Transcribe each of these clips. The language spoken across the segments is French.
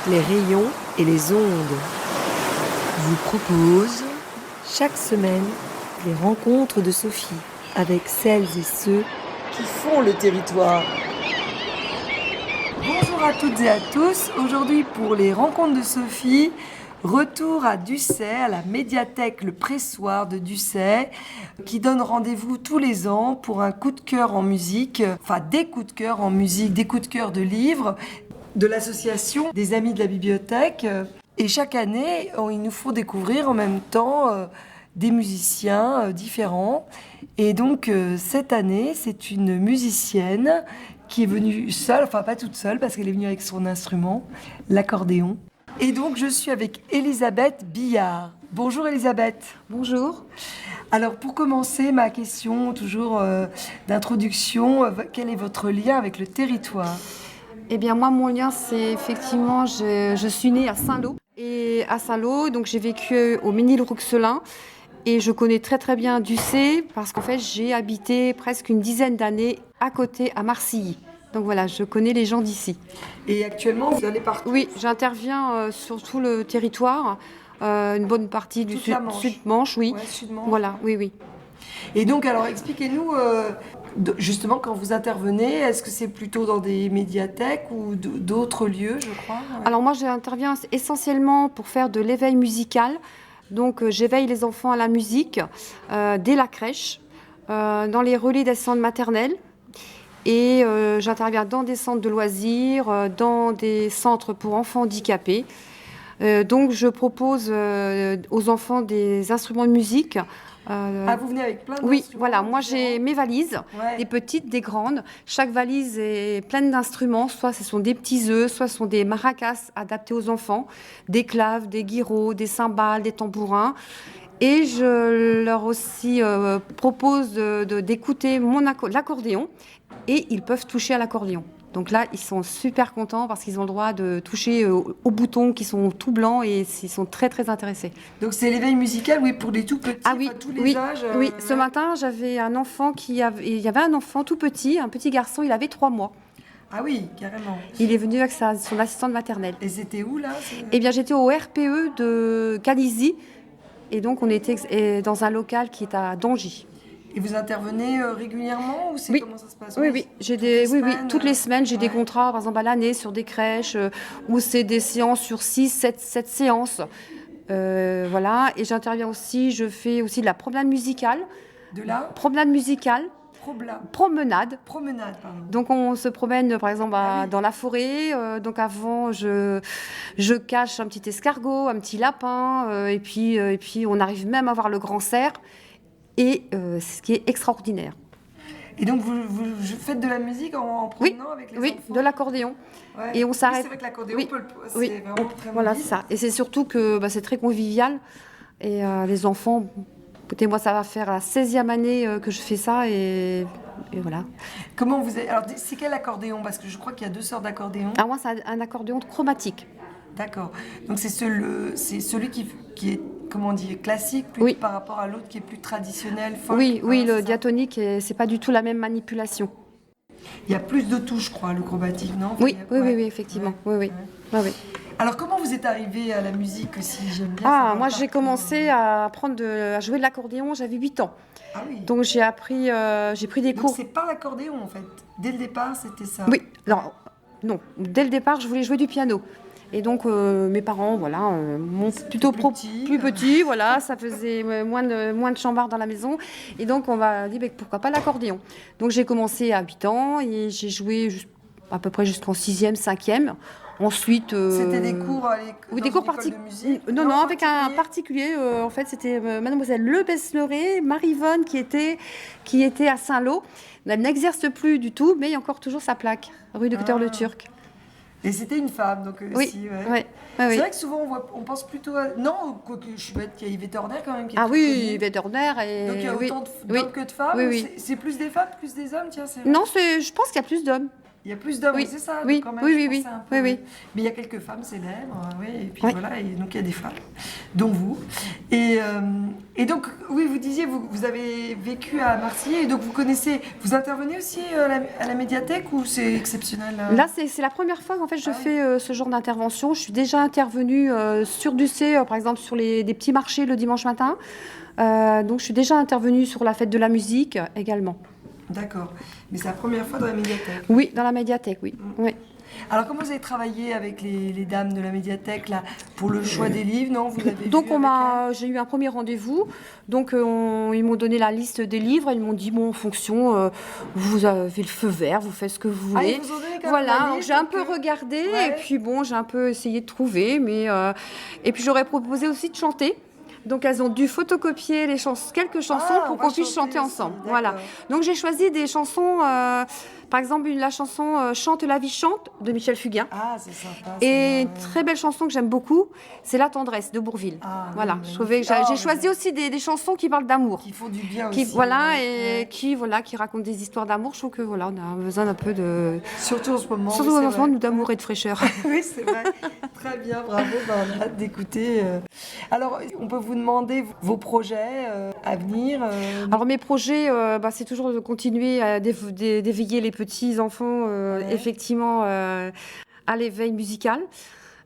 les rayons et les ondes vous propose chaque semaine les rencontres de Sophie avec celles et ceux qui font le territoire. Bonjour à toutes et à tous. Aujourd'hui pour les rencontres de Sophie, retour à Ducey, à la médiathèque Le Pressoir de Ducey, qui donne rendez-vous tous les ans pour un coup de cœur en musique, enfin des coups de cœur en musique, des coups de cœur de livres, de l'association des Amis de la Bibliothèque. Et chaque année, ils nous font découvrir en même temps des musiciens différents. Et donc cette année, c'est une musicienne qui est venue seule, enfin pas toute seule, parce qu'elle est venue avec son instrument, l'accordéon. Et donc je suis avec Elisabeth Billard. Bonjour Elisabeth. Bonjour. Alors pour commencer, ma question toujours d'introduction, quel est votre lien avec le territoire ? Eh bien moi, mon lien, c'est effectivement, je suis née à Saint-Lô. Et à Saint-Lô, donc j'ai vécu au Ménil-Rouxelin. Et je connais très très bien Ducey parce qu'en fait, j'ai habité presque une dizaine d'années à côté, à Marcilly. Donc voilà, je connais les gens d'ici. Et actuellement, vous allez partout ? Oui, j'interviens sur tout le territoire, une bonne partie du Sud-Manche, oui. Ouais, Sud-Manche. Voilà, oui, oui. Et donc, alors, expliquez-nous, justement, quand vous intervenez, est-ce que c'est plutôt dans des médiathèques ou d'autres lieux, je crois ? Ouais. Alors moi, j'interviens essentiellement pour faire de l'éveil musical. Donc, j'éveille les enfants à la musique dès la crèche, dans les relais des centres maternels. Et j'interviens dans des centres de loisirs, dans des centres pour enfants handicapés. Donc, je propose aux enfants des instruments de musique. Vous venez avec plein d'instruments ? Oui, voilà. Moi, j'ai mes valises, ouais. Des petites, des grandes. Chaque valise est pleine d'instruments. Soit ce sont des petits œufs, soit ce sont des maracas adaptés aux enfants, des claves, des guirots, des cymbales, des tambourins. Et je leur aussi propose d'écouter l'accordéon. Et ils peuvent toucher à l'accordéon. Donc là, ils sont super contents parce qu'ils ont le droit de toucher aux boutons qui sont tout blancs et ils sont très, très intéressés. Donc c'est l'éveil musical, oui, pour les tout petits, ah, oui, tous les âges. Oui, ce matin, j'avais un enfant il y avait un enfant tout petit, un petit garçon, il avait 3 mois. Ah oui, carrément. Il est venu avec son assistante maternelle. Et c'était où, là ? Eh bien, j'étais au RPE de Calizy. Et donc, on était dans un local qui est à Dongy. Et vous intervenez régulièrement ou c'est comment ça se passe ? Oui. Toutes les semaines, j'ai des contrats, par exemple à l'année, sur des crèches, où c'est des séances sur 7 séances. Voilà. Et j'interviens aussi, je fais aussi de la promenade musicale. De la promenade musicale. Promenade, pardon. Donc on se promène par exemple dans la forêt. Donc avant, je cache un petit escargot, un petit lapin, et puis on arrive même à voir le grand cerf. Et ce qui est extraordinaire. Et donc vous faites de la musique en promenant avec les enfants ? Oui, de l'accordéon. Ouais. Et on s'arrête. Oui, c'est vrai que l'accordéon, c'est vraiment très voilà, mobile. c'est ça. Et c'est surtout que c'est très convivial. Et les enfants, écoutez, moi, ça va faire la 16e année que je fais ça. Et voilà. Comment vous êtes... Alors, c'est quel accordéon ? Parce que je crois qu'il y a 2 sortes d'accordéons. Alors moi, c'est un accordéon chromatique. D'accord. Donc c'est celui qui est, comment dire, classique par rapport à l'autre qui est plus traditionnel, folk. Oui, le diatonique, c'est pas du tout la même manipulation. Il y a plus de touches, je crois, le chromatique, non ? Oui, effectivement. Ouais. Oui. Alors comment vous êtes arrivée à la musique aussi ? J'aime bien. Moi j'ai commencé à jouer de l'accordéon, j'avais 8 ans. Ah oui. Donc j'ai pris des cours. Donc c'est pas l'accordéon en fait. Dès le départ, c'était ça. Oui. Alors non, dès le départ, je voulais jouer du piano. Et donc mes parents, m'ont plutôt plus petit, voilà, ça faisait moins de chambards dans la maison. Et donc on m'a dit pourquoi pas l'accordéon. Donc j'ai commencé à 8 ans et j'ai joué à peu près jusqu'en 6e, 5e. Ensuite, c'était des cours des cours particuliers. Non, avec un particulier. En fait, c'était Mademoiselle Le Besneret, Marie-Yvonne, qui était à Saint-Lô. Elle n'exerce plus du tout, mais il y a encore toujours sa plaque, rue Docteur Le Turc. Et c'était une femme, donc aussi, ouais. C'est vrai que souvent on pense plutôt à... Non, quoique je suis bête, il y a Yvette Horner quand même qui est Yvette Horner. Donc il y a autant d'hommes que de femmes. Oui. C'est plus des femmes, plus des hommes, tiens, c'est... Non, je pense qu'il y a plus d'hommes. Il y a plus d'hommes, Oui. c'est ça Oui, quand même, oui, je oui, pensais oui, un peu, oui, oui. Mais il y a quelques femmes célèbres, oui, et puis Oui. voilà, et donc il y a des femmes, dont vous. Et donc, oui, vous disiez, vous avez vécu à Marseille, et donc vous intervenez aussi à la médiathèque, ou c'est exceptionnel Là, c'est la première fois qu'en fait je fais ce genre d'intervention. Je suis déjà intervenue sur Ducé, par exemple sur des petits marchés le dimanche matin. Donc je suis déjà intervenue sur la fête de la musique également. D'accord. Mais c'est la première fois dans la médiathèque. Oui, dans la médiathèque, oui. Oui. Alors, comment vous avez travaillé avec les dames de la médiathèque là, pour le choix des livres, non? Vous avez Donc vu avec j'ai eu un premier rendez-vous. Donc ils m'ont donné la liste des livres. Ils m'ont dit bon, en fonction, vous avez le feu vert, vous faites ce que vous elles voulez. ils vous ont donné quand même Voilà, la donc liste, j'ai un peu regardé et puis bon, j'ai un peu essayé de trouver, mais et puis j'aurais proposé aussi de chanter. Donc elles ont dû photocopier quelques chansons Ah, pour on va qu'on puisse chanter chanter aussi, ensemble. d'accord. Voilà. Donc j'ai choisi des chansons, par exemple la chanson Chante la vie chante de Michel Fugain. Ah, c'est sympa. Et ça, une très belle chanson que j'aime beaucoup, c'est La tendresse de Bourvil. Ah, oui, Voilà, magnifique. je trouvais que Ah, j'ai mais choisi aussi des chansons qui parlent d'amour. qui font du bien Qui, aussi. voilà, ouais. et qui racontent des histoires d'amour. Je trouve que voilà, on a besoin d'un peu de. Surtout en ce moment. Surtout oui, c'est en ce moment, vrai. d'amour et de fraîcheur. Oui, c'est vrai. Très bien, bravo. Ben, on a hâte d'écouter. Alors, on peut vous demander vos projets à venir. Alors mes projets, c'est toujours de continuer à d'éveiller les petits enfants, effectivement, à l'éveil musical.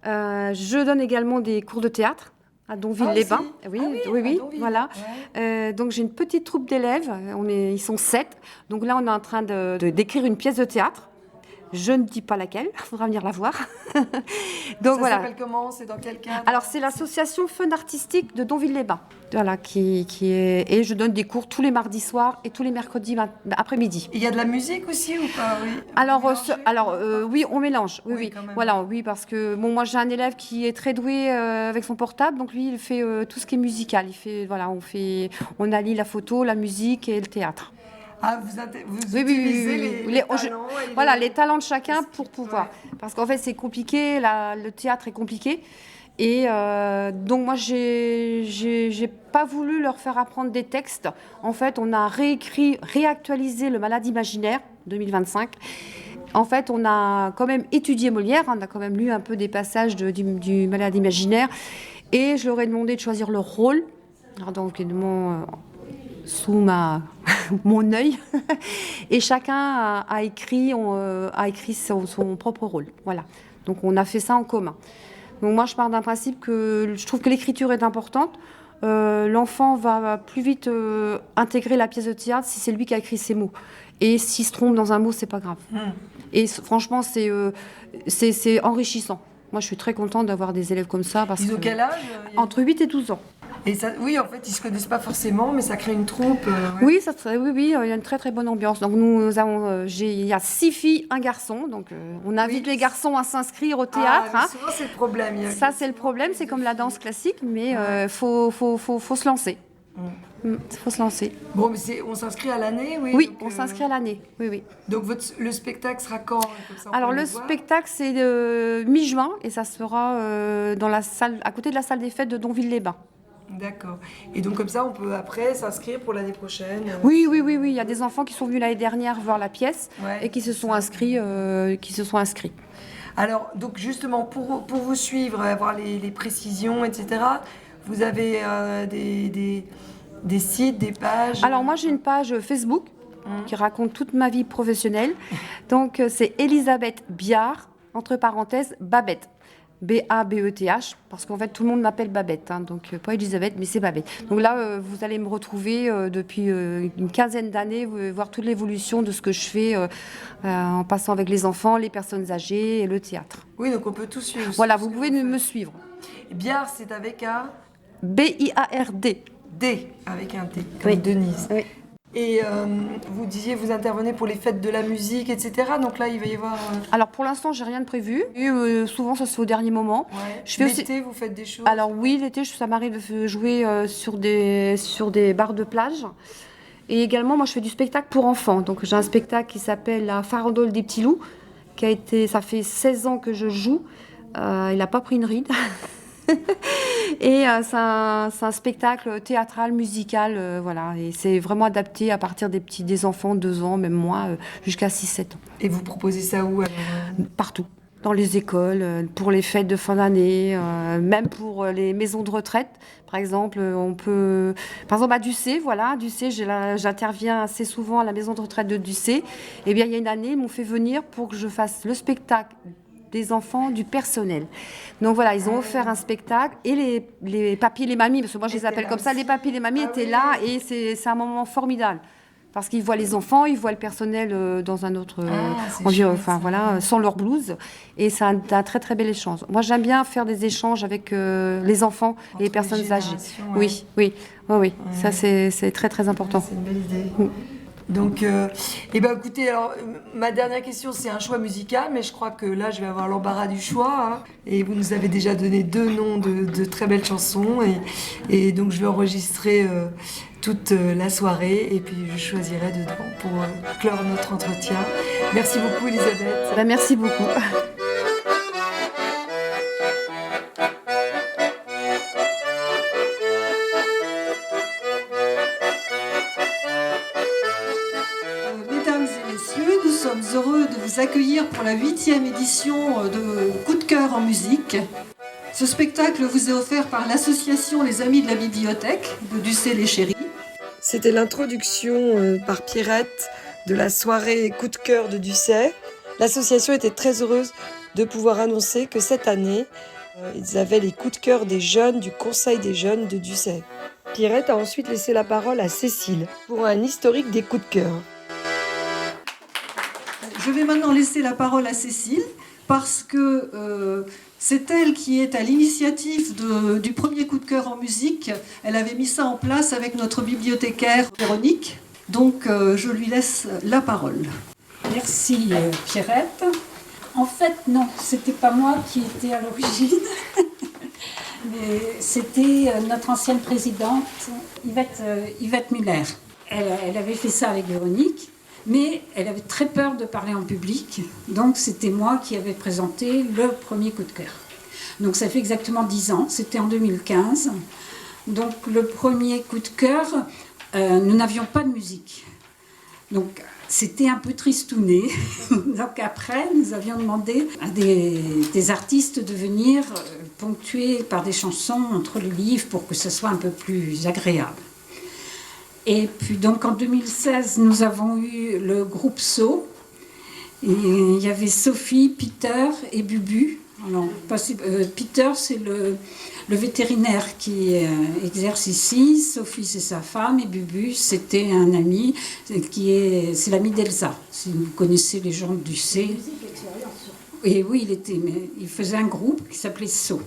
Je donne également des cours de théâtre à Donville-les-Bains. aussi. Oui, Ah oui, oui, à oui, Donville. voilà. Ouais. Donc j'ai une petite troupe d'élèves. Ils sont 7. Donc là, on est en train d'écrire une pièce de théâtre. Je ne dis pas laquelle, il faudra venir la voir. Donc Ça voilà. s'appelle comment? C'est dans quel cadre? Alors c'est l'association Fun Artistique de Donville-les-Bains, voilà, qui est. Et je donne des cours tous les mardis soirs et tous les mercredis après-midi. Il y a de la musique aussi ou pas? Oui. Alors, Vous mélangez? oui, on mélange. Oui, Oui, oui. quand même. Voilà, oui, parce que bon, moi j'ai un élève qui est très doué avec son portable, donc lui il fait tout ce qui est musical. Il fait, voilà, on allie la photo, la musique et le théâtre. Ah, vous Oui, utilisez les je- talents et voilà, les talents de chacun pour pouvoir. Ouais. Parce qu'en fait, c'est compliqué, le théâtre est compliqué. Et donc, moi, j'ai pas voulu leur faire apprendre des textes. En fait, on a réactualisé Le Malade imaginaire 2025. En fait, on a quand même étudié Molière, on a quand même lu un peu des passages du Malade imaginaire. Et je leur ai demandé de choisir leur rôle. Alors, donc, évidemment, sous mon œil, et chacun a écrit son propre rôle. Voilà. Donc on a fait ça en commun. Donc moi je pars d'un principe que je trouve que l'écriture est importante. L'enfant va plus vite intégrer la pièce de théâtre si c'est lui qui a écrit ses mots. Et s'il se trompe dans un mot, c'est pas grave. Et franchement, c'est enrichissant. Moi, je suis très contente d'avoir des élèves comme ça. Ils ont quel âge? Entre 8 et 12 ans. Et ça, oui, en fait, ils se connaissent pas forcément, mais ça crée une troupe. Ouais. Oui, il y a une très très bonne ambiance. Donc nous avons, il y a 6 filles, un garçon. Donc on invite les garçons à s'inscrire au théâtre. Ah, mais souvent, c'est le problème. Ça, c'est le problème. C'est comme la danse classique, mais faut se lancer. Faut se lancer. Bon, mais on s'inscrit à l'année, oui. Oui, donc, on s'inscrit à l'année. Oui, oui. Donc le spectacle sera quand? Comme ça, on Alors peut le voir. spectacle, c'est mi-juin et ça sera dans la salle, à côté de la salle des fêtes de Donville-les-Bains. D'accord. Et donc comme ça, on peut après s'inscrire pour l'année prochaine. Oui. Il y a des enfants qui sont venus l'année dernière voir la pièce et qui se sont inscrits. Alors, donc justement, pour vous suivre, avoir les précisions, etc., vous avez des sites, des pages? Alors moi, j'ai une page Facebook qui raconte toute ma vie professionnelle. Donc c'est Elisabeth Biard, entre parenthèses, Babette. B-A-B-E-T-H, parce qu'en fait tout le monde m'appelle Babette, hein, donc pas Elisabeth, mais c'est Babette. Donc là, vous allez me retrouver depuis une quinzaine d'années, voir toute l'évolution de ce que je fais en passant avec les enfants, les personnes âgées et le théâtre. Oui, donc on peut tout suivre. Voilà, vous pouvez me suivre. Biard, c'est avec un B-I-A-R-D. D, avec un T, comme Oui. Denise. Oui. Et vous disiez, vous intervenez pour les fêtes de la musique, etc. Donc là, il va y avoir... Alors pour l'instant, j'ai rien de prévu. Et, souvent, ça se fait au dernier moment. Ouais. Je fais L'été, vous faites des choses? Alors oui, l'été, ça m'arrive de jouer sur des bars de plage. Et également, moi, je fais du spectacle pour enfants. Donc j'ai un spectacle qui s'appelle La Farandole des petits loups, ça fait 16 ans que je joue. Il n'a pas pris une ride. Et c'est un spectacle théâtral, musical, voilà. Et c'est vraiment adapté à partir des enfants, 2 ans, même moi, jusqu'à 6-7 ans. Et vous proposez ça où alors? Partout. Dans les écoles, pour les fêtes de fin d'année, même pour les maisons de retraite. Par exemple, par exemple à Ducé, voilà, Ducé, j'interviens assez souvent à la maison de retraite de Ducé. Eh bien, il y a une année, ils m'ont fait venir pour que je fasse le spectacle des enfants, du personnel. Donc voilà, ils ont offert un spectacle et les papis, les mamies, parce que moi je les appelle comme ça, les papis, les mamies étaient là et c'est un moment formidable. Parce qu'ils voient les enfants, ils voient le personnel dans un autre enfin voilà, sans leur blouse, et c'est un très très bel échange. Moi, j'aime bien faire des échanges avec les enfants et les personnes âgées. Ouais. Oui. Ça c'est très très important. C'est une belle idée. Donc, écoutez, alors, ma dernière question, c'est un choix musical, mais je crois que là, je vais avoir l'embarras du choix. Hein, et vous nous avez déjà donné 2 noms de très belles chansons, et donc je vais enregistrer toute la soirée, et puis je choisirai dedans pour clore notre entretien. Merci beaucoup, Elisabeth. Merci beaucoup. Mesdames et messieurs, nous sommes heureux de vous accueillir pour la 8e édition de Coup de cœur en musique. Ce spectacle vous est offert par l'association Les Amis de la Bibliothèque de Ducé-les-Chéris. C'était l'introduction par Pierrette de la soirée Coup de cœur de Ducé. L'association était très heureuse de pouvoir annoncer que cette année, ils avaient les coups de cœur des jeunes du Conseil des jeunes de Ducé. Pierrette a ensuite laissé la parole à Cécile pour un historique des coups de cœur. Je vais maintenant laisser la parole à Cécile parce que c'est elle qui est à l'initiative du premier coup de cœur en musique. Elle avait mis ça en place avec notre bibliothécaire Véronique. Donc je lui laisse la parole. Merci Pierrette. En fait, non, c'était pas moi qui étais à l'origine, mais c'était notre ancienne présidente, Yvette Muller. Elle avait fait ça avec Véronique, mais elle avait très peur de parler en public, donc c'était moi qui avais présenté le premier coup de cœur. Donc ça fait exactement 10 ans, c'était en 2015. Donc le premier coup de cœur, nous n'avions pas de musique. Donc c'était un peu tristouné. Donc après, nous avions demandé à des artistes de venir ponctuer par des chansons entre les livres pour que ce soit un peu plus agréable. Et puis donc en 2016, nous avons eu le groupe So. Et il y avait Sophie, Peter et Bubu. Alors, Peter, c'est le vétérinaire qui exerce ici. Sophie, c'est sa femme. Et Bubu, c'était un ami c'est l'ami d'Elsa. Si vous connaissez les gens du C. Et oui, il faisait un groupe qui s'appelait So.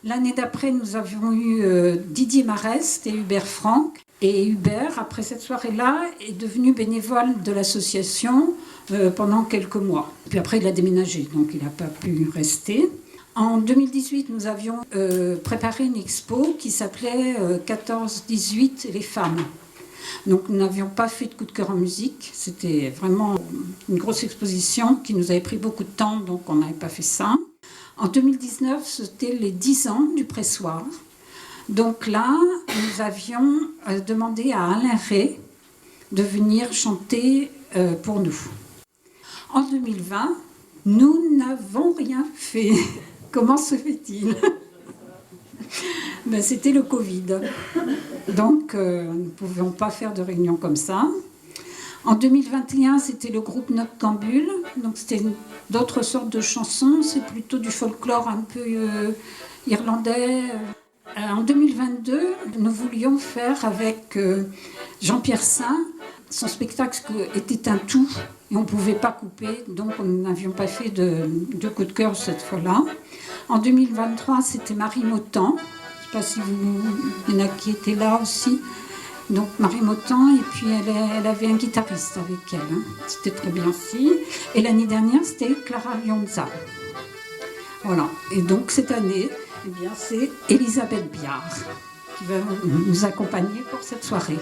L'année d'après, nous avions eu Didier Marest et Hubert Franck. Et Hubert, après cette soirée-là, est devenu bénévole de l'association pendant quelques mois. Puis après, il a déménagé, donc il n'a pas pu rester. En 2018, nous avions préparé une expo qui s'appelait 14-18 les femmes. Donc nous n'avions pas fait de coup de cœur en musique. C'était vraiment une grosse exposition qui nous avait pris beaucoup de temps, donc on n'avait pas fait ça. En 2019, c'était les 10 ans du pressoir. Donc là, nous avions demandé à Alain Ray de venir chanter pour nous. En 2020, nous n'avons rien fait. Comment se fait-il ? C'était le Covid. Donc, nous ne pouvions pas faire de réunion comme ça. En 2021, c'était le groupe Noctambule. Donc, c'était d'autres sortes de chansons. C'est plutôt du folklore un peu irlandais. En 2022, nous voulions faire avec Jean-Pierre Saint. Son spectacle était un tout et on ne pouvait pas couper, donc nous n'avions pas fait de coup de cœur cette fois-là. En 2023, c'était Marie Motan. Je ne sais pas si il y en a qui étaient là aussi. Donc Marie Motan, et puis elle avait un guitariste avec elle. Hein. C'était très bien aussi. Et l'année dernière, c'était Clara Lionza. Voilà. Et donc cette année, eh bien, c'est Elisabeth Biard qui va nous accompagner pour cette soirée.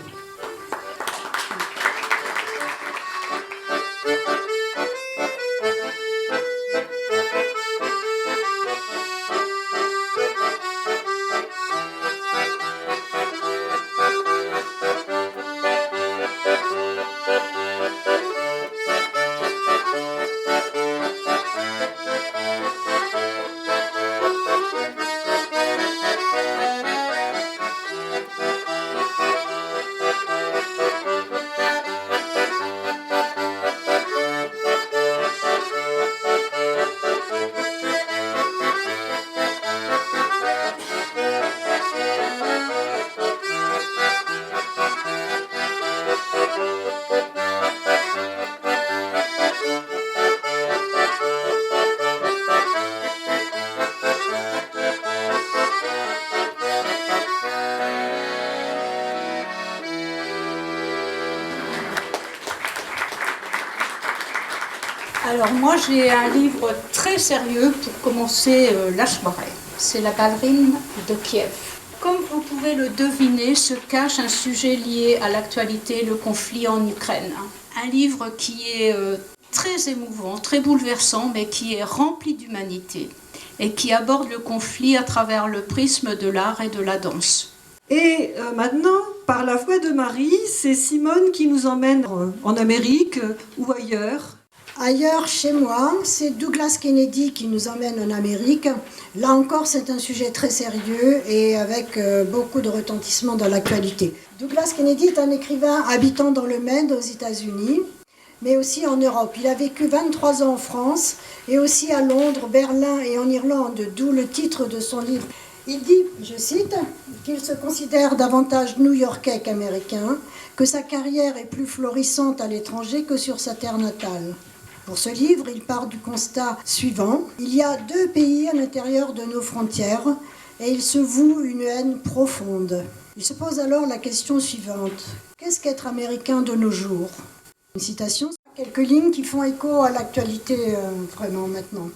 Alors moi j'ai un livre très sérieux pour commencer l'âge marais. C'est La ballerine de Kiev. Comme vous pouvez le deviner, se cache un sujet lié à l'actualité, le conflit en Ukraine. Un livre qui est très émouvant, très bouleversant, mais qui est rempli d'humanité et qui aborde le conflit à travers le prisme de l'art et de la danse. Et maintenant, par la voix de Marie, c'est Simone qui nous emmène en Amérique ou ailleurs. Ailleurs, chez moi, c'est Douglas Kennedy qui nous emmène en Amérique. Là encore, c'est un sujet très sérieux et avec beaucoup de retentissement dans l'actualité. Douglas Kennedy est un écrivain habitant dans le Maine aux États-Unis, mais aussi en Europe. Il a vécu 23 ans en France et aussi à Londres, Berlin et en Irlande, d'où le titre de son livre. Il dit, je cite, qu'il se considère davantage new-yorkais qu'américain, que sa carrière est plus florissante à l'étranger que sur sa terre natale. Pour ce livre, il part du constat suivant. Il y a 2 pays à l'intérieur de nos frontières et il se voue une haine profonde. Il se pose alors la question suivante. Qu'est-ce qu'être américain de nos jours ? Une citation, quelques lignes qui font écho à l'actualité vraiment maintenant.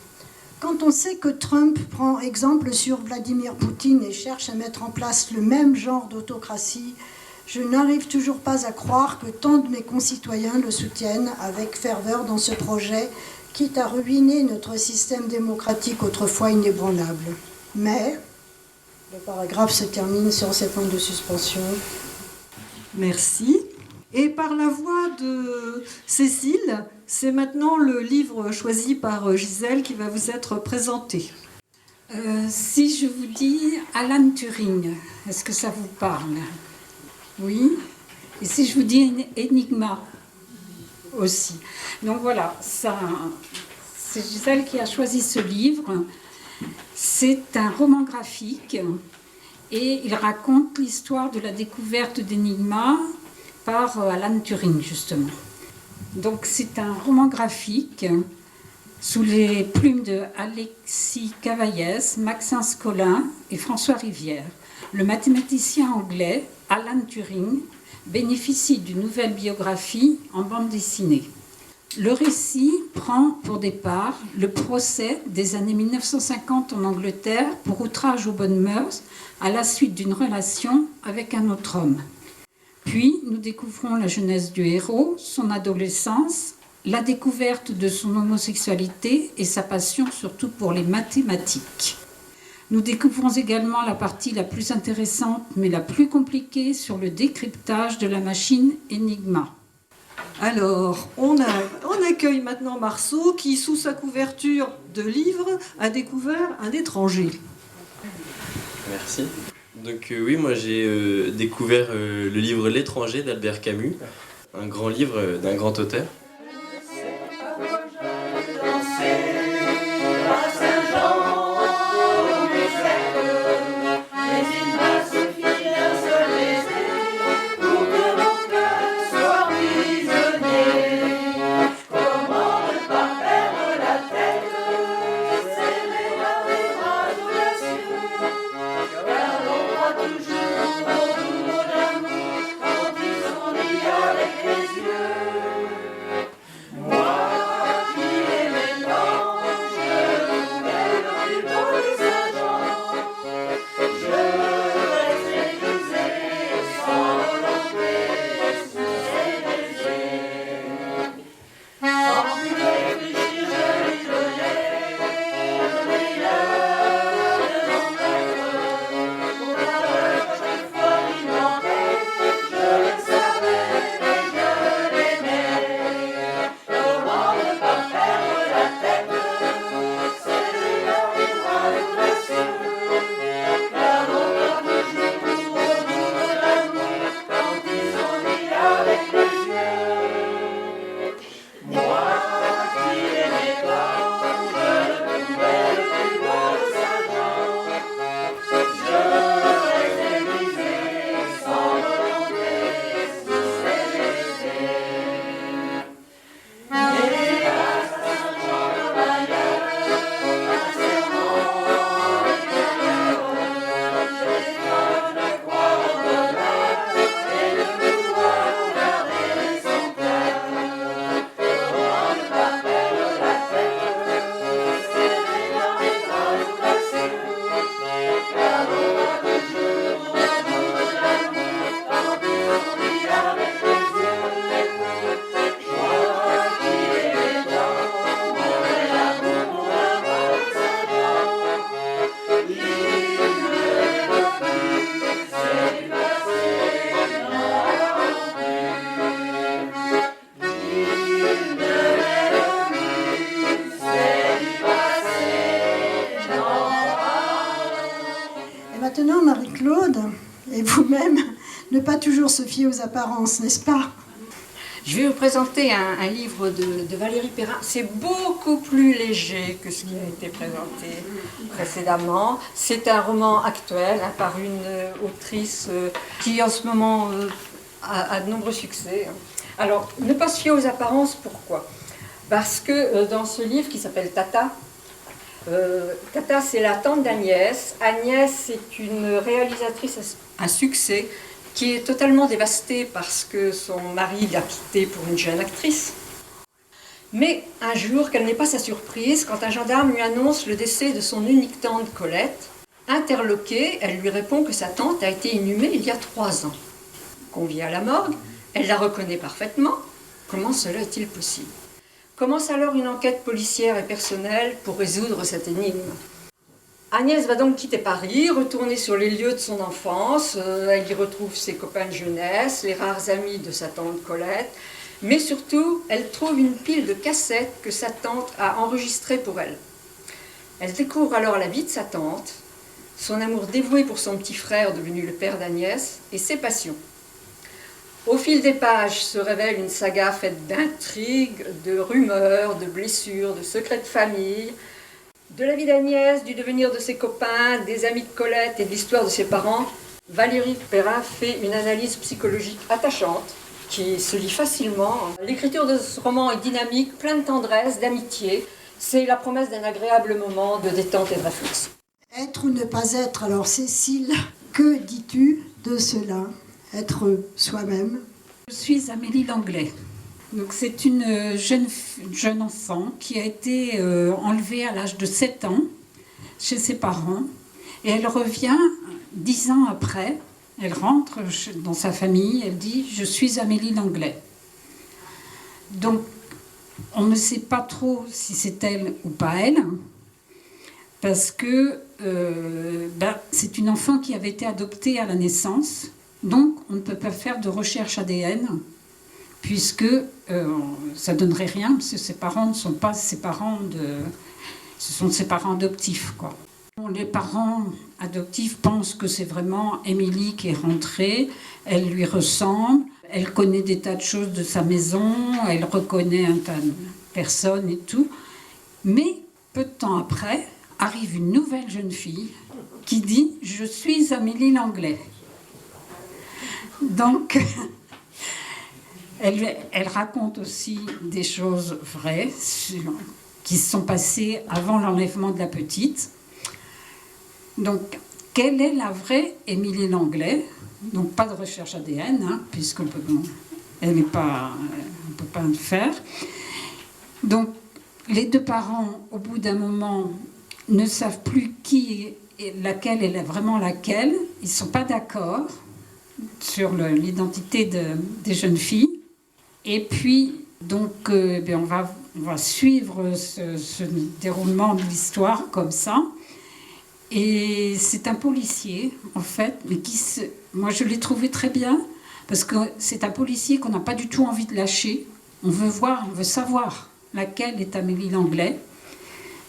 Quand on sait que Trump prend exemple sur Vladimir Poutine et cherche à mettre en place le même genre d'autocratie, je n'arrive toujours pas à croire que tant de mes concitoyens le soutiennent avec ferveur dans ce projet, quitte à ruiner notre système démocratique autrefois inébranlable. Mais le paragraphe se termine sur ces points de suspension. Merci. Et par la voix de Cécile, c'est maintenant le livre choisi par Gisèle qui va vous être présenté. Si je vous dis Alan Turing, est-ce que ça vous parle ? Oui. Et si je vous dis Enigma aussi. Donc voilà, c'est Gisèle qui a choisi ce livre. C'est un roman graphique et il raconte l'histoire de la découverte d'Enigma par Alan Turing, justement. Donc c'est un roman graphique sous les plumes de Alexis Cavaillès, Maxence Collin et François Rivière. Le mathématicien anglais Alan Turing bénéficie d'une nouvelle biographie en bande dessinée. Le récit prend pour départ le procès des années 1950 en Angleterre pour outrage aux bonnes mœurs à la suite d'une relation avec un autre homme. Puis, nous découvrons la jeunesse du héros, son adolescence, la découverte de son homosexualité et sa passion surtout pour les mathématiques. Nous découvrons également la partie la plus intéressante mais la plus compliquée sur le décryptage de la machine Enigma. Alors, on accueille maintenant Marceau qui, sous sa couverture de livre, a découvert un étranger. Merci. Donc oui, moi j'ai découvert le livre L'étranger d'Albert Camus, un grand livre d'un grand auteur. maintenant, Marie-Claude, et vous-même, ne pas toujours se fier aux apparences, n'est-ce pas? Je vais vous présenter un livre de Valérie Perrin. C'est beaucoup plus léger que ce qui a été présenté précédemment. C'est un roman actuel par une autrice qui en ce moment a de nombreux succès. Alors, ne pas se fier aux apparences, pourquoi? Parce que dans ce livre qui s'appelle Tata, Tata c'est la tante d'Agnès. Agnès c'est une réalisatrice à succès qui est totalement dévastée parce que son mari l'a quittée pour une jeune actrice. Mais un jour, quelle n'est pas sa surprise, quand un gendarme lui annonce le décès de son unique tante Colette, interloquée, elle lui répond que sa tante a été inhumée il y a 3 ans. Conviée à la morgue, elle la reconnaît parfaitement. Comment cela est-il possible? Commence alors une enquête policière et personnelle pour résoudre cette énigme. Agnès va donc quitter Paris, retourner sur les lieux de son enfance. Elle y retrouve ses copains de jeunesse, les rares amis de sa tante Colette. Mais surtout, elle trouve une pile de cassettes que sa tante a enregistrées pour elle. Elle découvre alors la vie de sa tante, son amour dévoué pour son petit frère devenu le père d'Agnès et ses passions. Au fil des pages se révèle une saga faite d'intrigues, de rumeurs, de blessures, de secrets de famille, de la vie d'Agnès, du devenir de ses copains, des amis de Colette et de l'histoire de ses parents. Valérie Perrin fait une analyse psychologique attachante qui se lit facilement. L'écriture de ce roman est dynamique, plein de tendresse, d'amitié. C'est la promesse d'un agréable moment de détente et de réflexion. Être ou ne pas être, alors Cécile, que dis-tu de cela? Être soi-même? Je suis Amélie Langlais. Donc c'est une jeune enfant qui a été enlevée à l'âge de 7 ans chez ses parents. Et elle revient 10 ans après. Elle rentre dans sa famille. Elle dit « Je suis Amélie Langlais ». Donc on ne sait pas trop si c'est elle ou pas elle. Parce que c'est une enfant qui avait été adoptée à la naissance. Donc, on ne peut pas faire de recherche ADN, puisque ça ne donnerait rien, parce que ses parents ne sont pas ses parents ce sont ses parents adoptifs, quoi. Les parents adoptifs pensent que c'est vraiment Émilie qui est rentrée, elle lui ressemble, elle connaît des tas de choses de sa maison, elle reconnaît un tas de personnes et tout. Mais, peu de temps après, arrive une nouvelle jeune fille qui dit « Je suis Amélie Langlais ». Donc, elle raconte aussi des choses vraies qui se sont passées avant l'enlèvement de la petite. Donc, quelle est la vraie Émilie Langlais? Donc, pas de recherche ADN, hein, puisqu'on peut, on ne peut pas le faire. Donc, les deux parents, au bout d'un moment, ne savent plus laquelle est vraiment laquelle. Ils ne sont pas d'accord sur l'identité des jeunes filles. Et puis, donc, on va suivre ce déroulement de l'histoire comme ça. Et c'est un policier, en fait, mais moi je l'ai trouvé très bien, parce que c'est un policier qu'on n'a pas du tout envie de lâcher. On veut savoir laquelle est Amélie Langlais.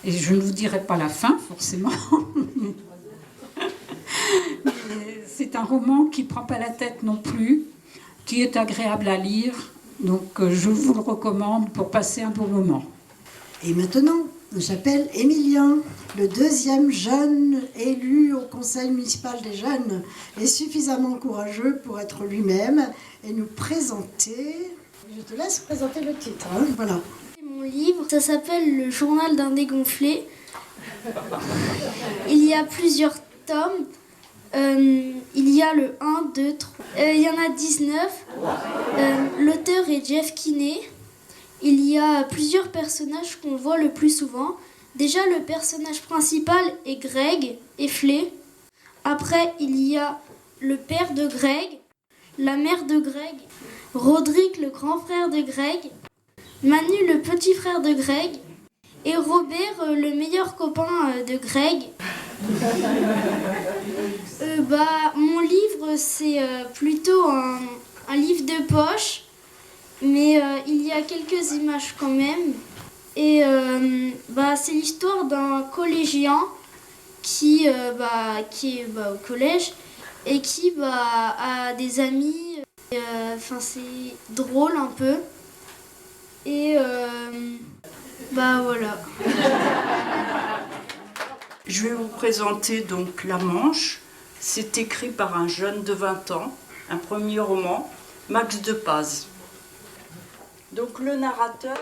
Et je ne vous dirai pas la fin, forcément. C'est un roman qui ne prend pas la tête non plus, qui est agréable à lire. Donc je vous le recommande pour passer un bon moment. Et maintenant, j'appelle Émilien, le deuxième jeune élu au conseil municipal des jeunes, est suffisamment courageux pour être lui-même et nous présenter. Je te laisse présenter le titre. Hein, voilà. Mon livre, ça s'appelle Le journal d'un dégonflé. Il y a plusieurs tomes. Il y a le 1, 2, 3. Il y en a 19. L'auteur est Jeff Kinney. Il y a plusieurs personnages qu'on voit le plus souvent. Déjà, le personnage principal est Greg Effley. Après, il y a le père de Greg, la mère de Greg, Roderick, le grand frère de Greg, Manu, le petit frère de Greg, et Robert, le meilleur copain de Greg. Mon livre, c'est plutôt un livre de poche, mais il y a quelques images quand même. Et c'est l'histoire d'un collégien qui est au collège et qui a des amis. C'est drôle un peu. Et voilà. Je vais vous présenter donc La Manche. C'est écrit par un jeune de 20 ans, un premier roman, Max de Paz. Donc le narrateur,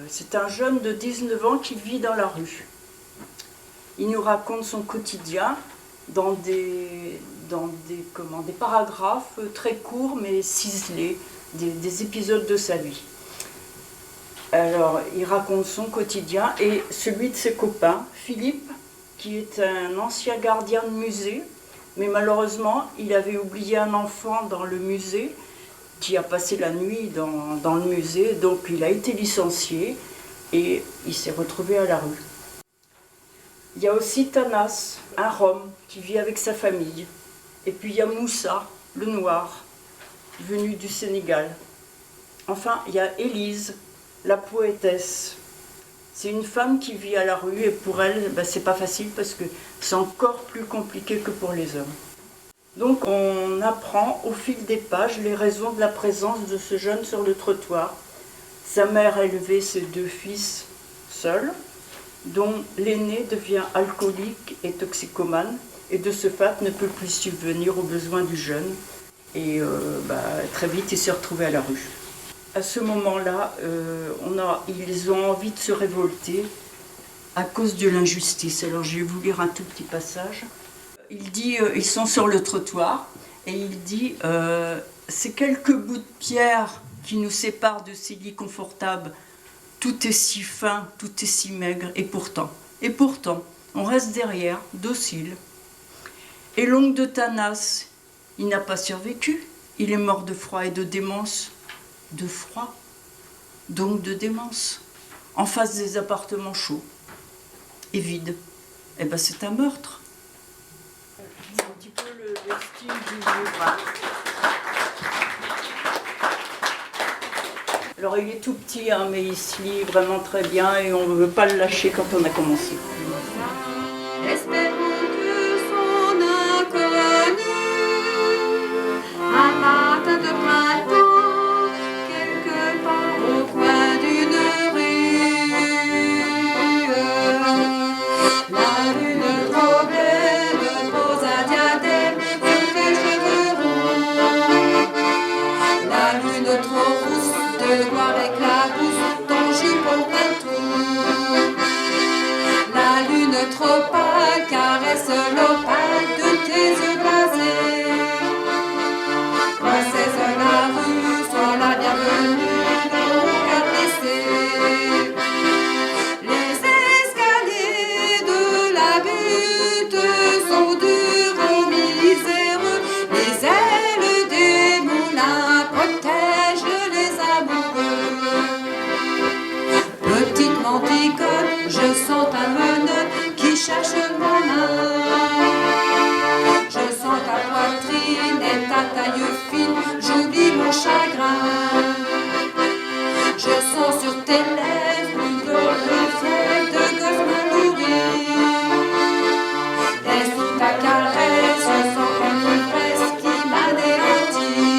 c'est un jeune de 19 ans qui vit dans la rue. Il nous raconte son quotidien dans des paragraphes très courts mais ciselés, des épisodes de sa vie. Alors, il raconte son quotidien et celui de ses copains. Philippe, qui est un ancien gardien de musée, mais malheureusement, il avait oublié un enfant dans le musée, qui a passé la nuit dans le musée, donc il a été licencié et il s'est retrouvé à la rue. Il y a aussi Tanas, un Rom, qui vit avec sa famille. Et puis il y a Moussa, le noir, venu du Sénégal. Enfin, il y a Élise, la poétesse. C'est une femme qui vit à la rue et pour elle, c'est pas facile parce que c'est encore plus compliqué que pour les hommes. Donc on apprend au fil des pages les raisons de la présence de ce jeune sur le trottoir. Sa mère a élevé ses 2 fils seuls, dont l'aîné devient alcoolique et toxicomane et de ce fait ne peut plus subvenir aux besoins du jeune. Et très vite il s'est retrouvé à la rue. À ce moment-là, ils ont envie de se révolter à cause de l'injustice. Alors je vais vous lire un tout petit passage. Il dit, ils sont sur le trottoir, et il dit ces quelques bouts de pierre qui nous séparent de ces lits confortables, tout est si fin, tout est si maigre, et pourtant, on reste derrière, docile. Et l'oncle de Tanas, il n'a pas survécu, il est mort de froid et de démence. De froid, donc de démence, en face des appartements chauds et vides. Eh ben c'est un meurtre. C'est un petit peu le style du livre. Alors il est tout petit, mais il se lit vraiment très bien et on ne veut pas le lâcher quand on a commencé. Espérons que son inconnu, un matin de printemps, au coin d'une rue, la lune trop belle pose un diadème sur tes cheveux ronds. La lune trop rousse de gloire éclabousse ton jupon partout. La lune trop pâle caresse l'opale de tes yeux blasés. Princesse de la rue, sois la bienvenue. Les escaliers de la butte sont durs aux miséreux. Les ailes des moulins protègent les amoureux. Petite mendicote, je sens ta menotte qui cherche le malin. Je sens ta poitrine et ta taille fine, j'oublie mon chagrin. Je sens sur tes lèvres une douce fièvre de gosse mal nourri. Et sous ta caresse, je sens comme une presse qui m'anéantit.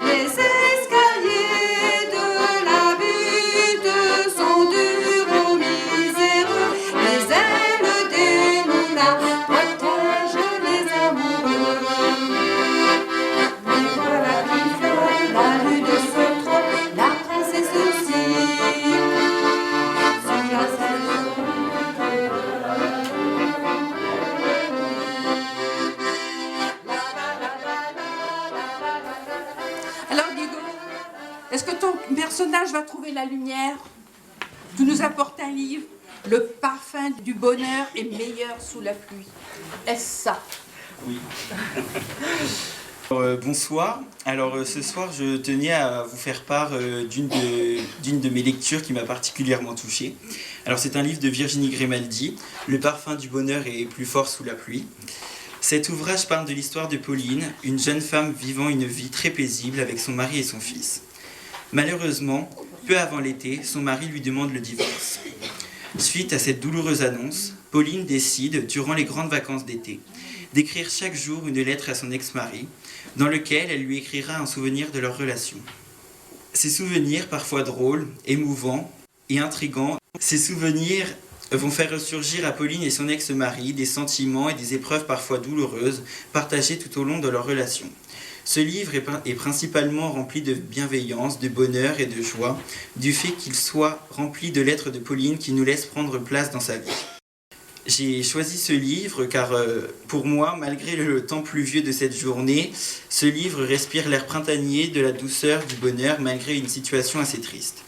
Les escaliers de la butte sont durs aux miséreux. Les ailes des moulins protègent les amoureux. Mais voilà qui fait la lune se trompe. Alors Diego, est-ce que ton personnage va trouver la lumière? Tu nous apportes un livre, Le parfum du bonheur est meilleur sous la pluie. Est-ce ça? Oui. Bonsoir. Alors ce soir, je tenais à vous faire part d'une de mes lectures qui m'a particulièrement touché. Alors c'est un livre de Virginie Grimaldi, Le parfum du bonheur est plus fort sous la pluie. Cet ouvrage parle de l'histoire de Pauline, une jeune femme vivant une vie très paisible avec son mari et son fils. Malheureusement, peu avant l'été, son mari lui demande le divorce. Suite à cette douloureuse annonce, Pauline décide, durant les grandes vacances d'été, d'écrire chaque jour une lettre à son ex-mari, dans lequel elle lui écrira un souvenir de leur relation. Ces souvenirs, parfois drôles, émouvants et intrigants, ces souvenirs vont faire ressurgir à Pauline et son ex-mari des sentiments et des épreuves parfois douloureuses partagées tout au long de leur relation. Ce livre est principalement rempli de bienveillance, de bonheur et de joie, du fait qu'il soit rempli de lettres de Pauline qui nous laissent prendre place dans sa vie. J'ai choisi ce livre car pour moi, malgré le temps pluvieux de cette journée, ce livre respire l'air printanier de la douceur, du bonheur, malgré une situation assez triste.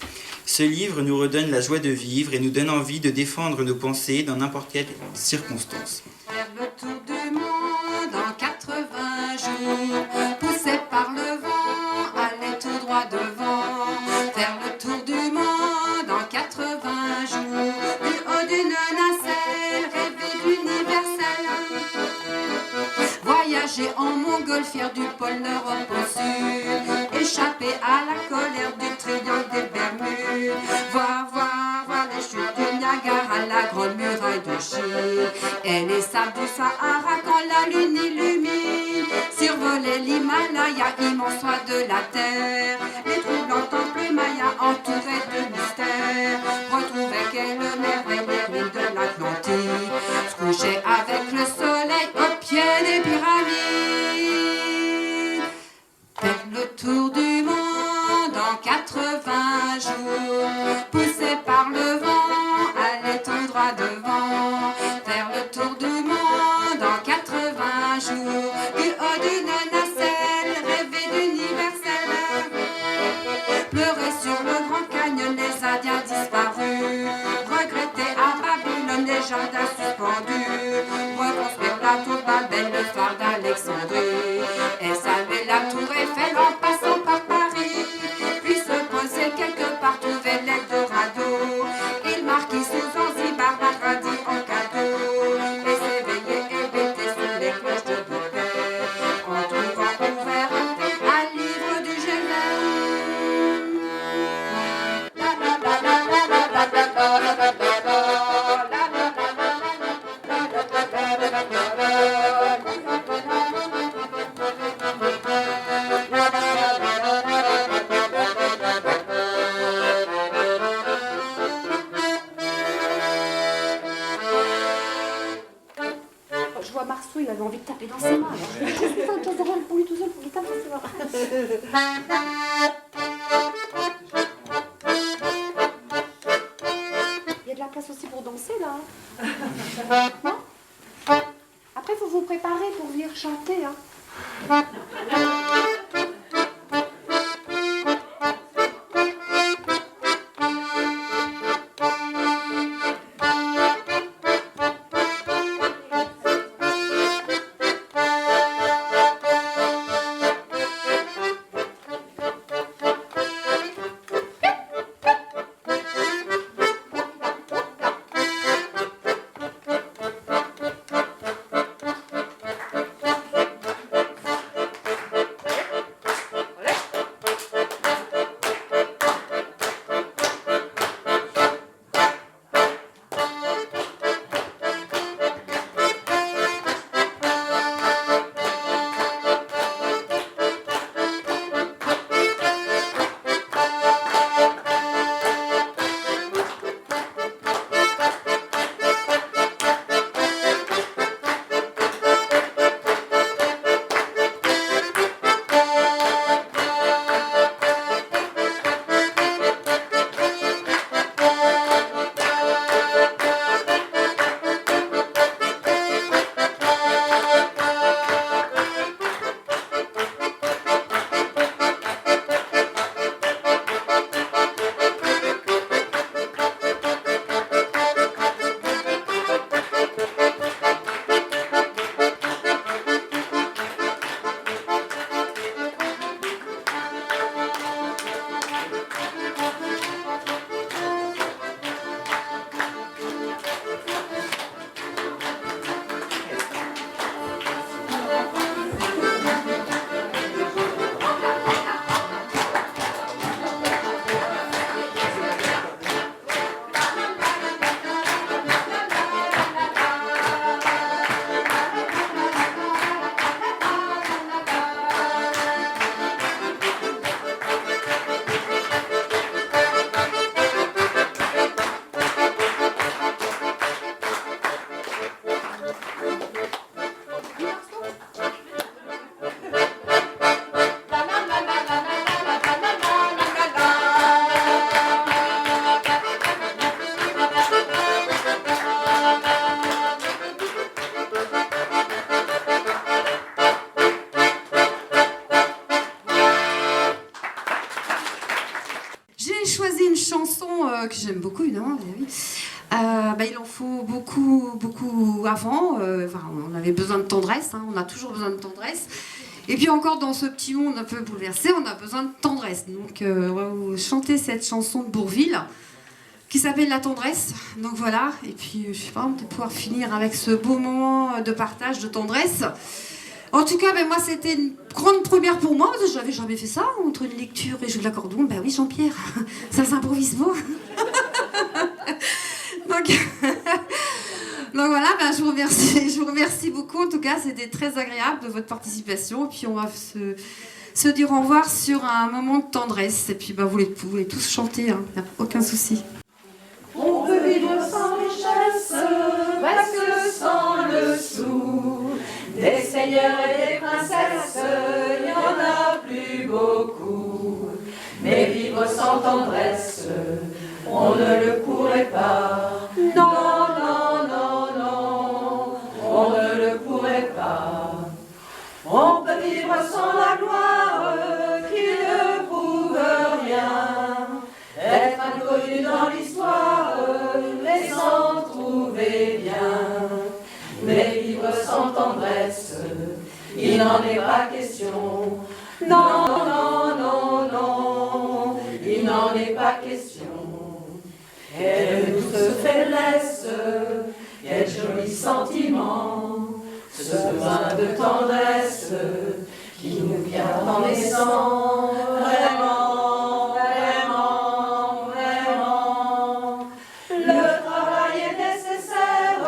Ce livre nous redonne la joie de vivre et nous donne envie de défendre nos pensées dans n'importe quelle circonstance. Faire le tour du monde en 80 jours, poussé par le vent, aller tout droit devant. Faire le tour du monde en 80 jours, du haut d'une nacelle, rêver d'universel. Voyager en montgolfière du pôle Nord au sud, échapper à la colère du triangle des Bermudes. Voir les chutes du Niagara, la grande muraille de Chine et les sables du Sahara quand la lune illumine. Survoler l'Himalaya, immense toit de la terre, les troublants temples mayas entourés de mystères. Retrouver quelle merveille les ruines de l'Atlantique, se coucher avec le soleil au pied des pyramides. Faire le tour du monde en 80 jours, poussé par le vent, aller tout droit devant. Faire le tour du monde en 80 jours, du haut d'une nacelle, rêver d'universel. Pleurer sur le Grand Canyon, les Indiens disparus, regretter à Babylone les jardins suspendus, reconstruire la tour Babel, le phare d'Alexandrie, et saluer la tour Eiffel en passant par Paris, puis se poser quelque part, trouver l'Eldorado, île marquise sous Zanzibar, paradis en cadeau, et s'éveiller hébété sous les cloches de Beaucaire, en trouvant ouvert un livre du Genève. La la la la la la la la la la la Je vois Marceau, il avait envie de taper dans ses mains. Alors je vais faire une chose de rôle pour lui tout seul, pour qu'il tape dans ses mains. Il y a de la place aussi pour danser là. Non ? Après, il faut vous préparer pour venir chanter. Hein. que j'aime beaucoup, évidemment. Oui. Il en faut beaucoup avant. On avait besoin de tendresse, hein, on a toujours besoin de tendresse. Et puis encore dans ce petit monde un peu bouleversé, on a besoin de tendresse. Donc on va vous chanter cette chanson de Bourvil qui s'appelle La Tendresse. Donc voilà, et puis je sais pas, on va peut-être pouvoir finir avec ce beau moment de partage, de tendresse. En tout cas, moi c'était une grande première pour moi, parce que je n'avais jamais fait ça, entre une lecture et jouer de l'accordéon. Ben oui, Jean-Pierre, ça s'improvise pas. Donc voilà, je vous remercie beaucoup. En tout cas, c'était très agréable de votre participation. Et puis on va se dire au revoir sur un moment de tendresse. Et puis vous voulez tous chanter, hein, y a aucun souci. On peut vivre sans richesse, presque sans le sou. Des seigneurs et des princesses, il n'y en a plus beaucoup. Mais vivre sans tendresse, on ne le pourrait pas. Non, non, non, non, on ne le pourrait pas. On peut vivre sans la gloire qui ne prouve rien. Être inconnu dans l'histoire, mais s'en trouver bien. Mais vivre sans tendresse, il n'en est pas question. Non, non, non, non, il n'en est pas question. Quelle douce faiblesse, quel joli sentiment, ce besoin de tendresse qui nous vient en naissant. Vraiment, vraiment, vraiment, le travail est nécessaire,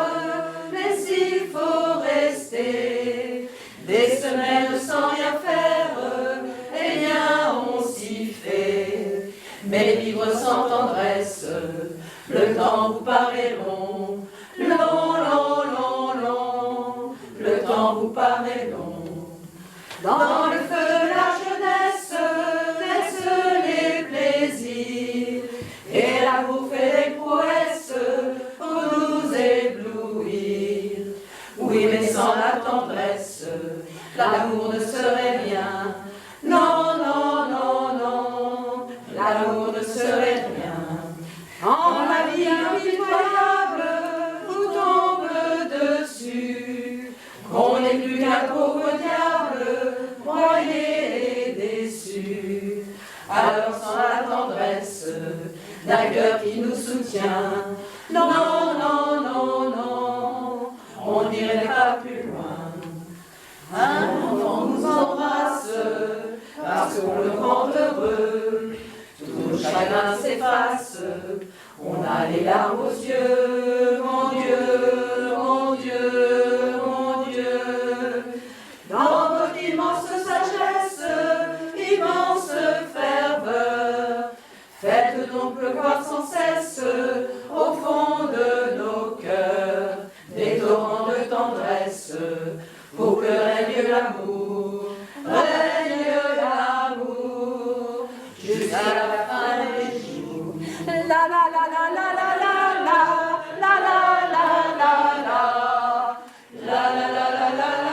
mais s'il faut rester des semaines sans rien faire, eh bien on s'y fait. Mais vivre sans tendresse, le temps vous paraît long, long, long, long, long, le temps vous paraît long. Dans le feu de la jeunesse naissent les plaisirs, et l'amour fait des prouesses pour nous éblouir. Oui, mais sans la tendresse, l'amour ne serait rien. Non, non, non, non, l'amour ne serait rien. En la vie impitoyable, vous tombe dessus, qu'on n'est plus qu'un pauvre diable, broyé et déçu. Alors sans la tendresse d'un cœur qui nous soutient, non, non, non, non, on n'irait pas plus loin. Un enfant nous embrasse, parce qu'on le rend heureux, tout chagrin s'efface, on a les larmes aux yeux, mon Dieu, mon Dieu, mon Dieu. Dans votre immense sagesse, immense ferveur, faites donc pleuvoir sans cesse au fond de nos cœurs des torrents de tendresse, pour que règne l'amour, règne l'amour, jusqu'à la fin des jours. La la la la la la la la la la la la la la la la la la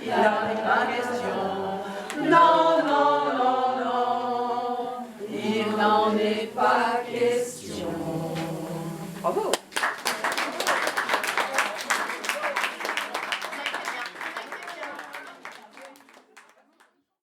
il n'en est pas question. Non, non, non, non, il n'en est pas question. Bravo.